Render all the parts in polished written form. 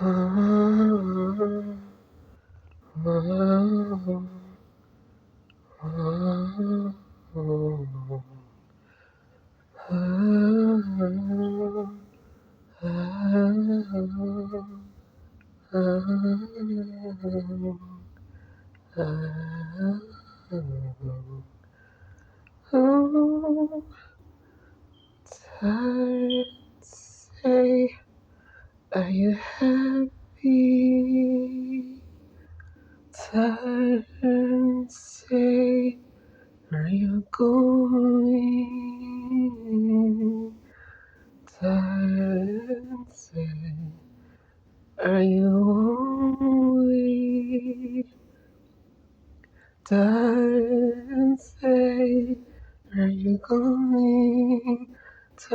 Say, are you happy? Say, are you going? Say, are you only? Say, are you going? Say,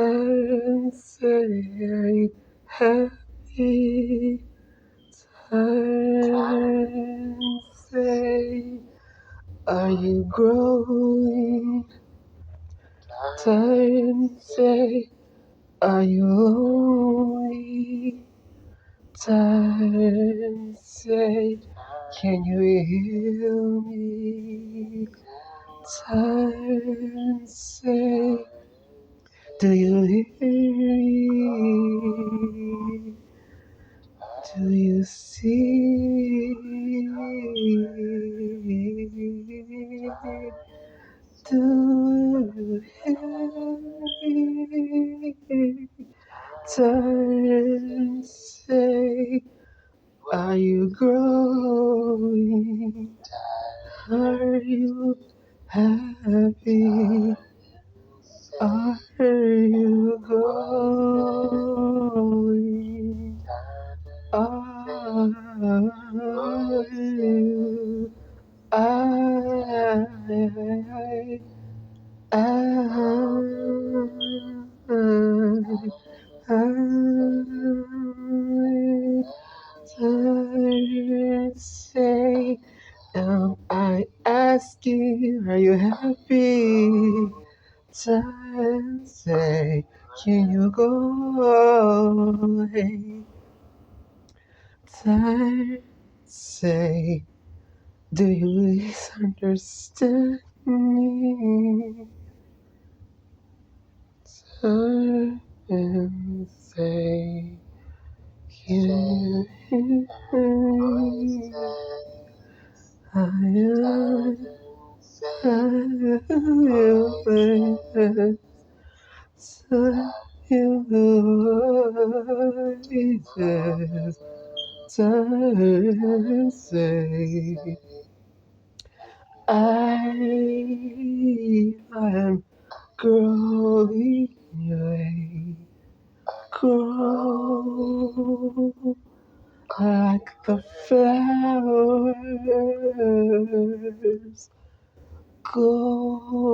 are you happy? Say, are you growing? Say, are you lonely? Say, can you hear me? Say, do you hear me? Do you see? Do you hear me? Say, are you growing? Are you happy? Are you going? Are you? Say, am I asking, are you happy? Say, can you go? Say, do you understand me? Say, can you hear me? I am growing, grow like the flowers. Go.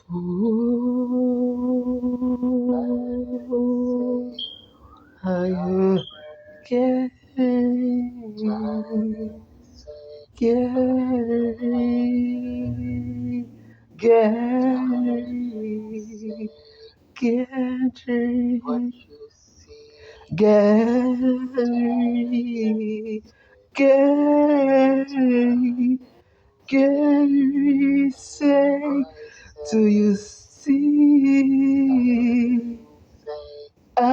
Ooh, are you Gary, Gary, Gary, Gary, Gary, Gary, say, do you see? I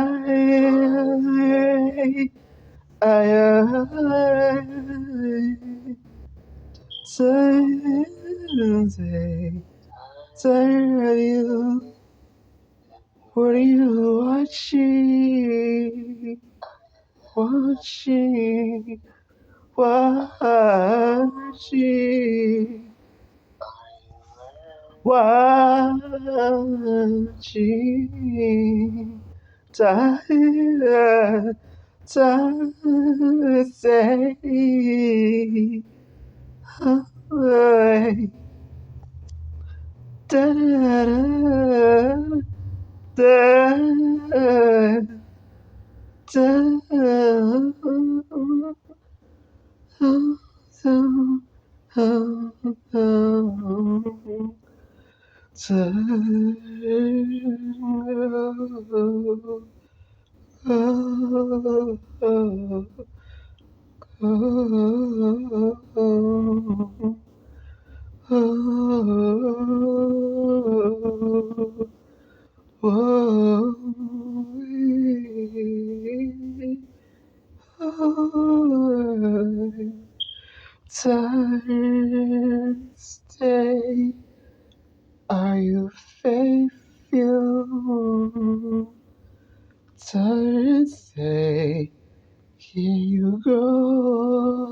tired of you. What are you watching? Watching, watching, watching. Tired, tired, say, oh, da da da da da. oh, oh, oh, oh, oh, oh, Thursday, are you faithful? Thursday, here you go.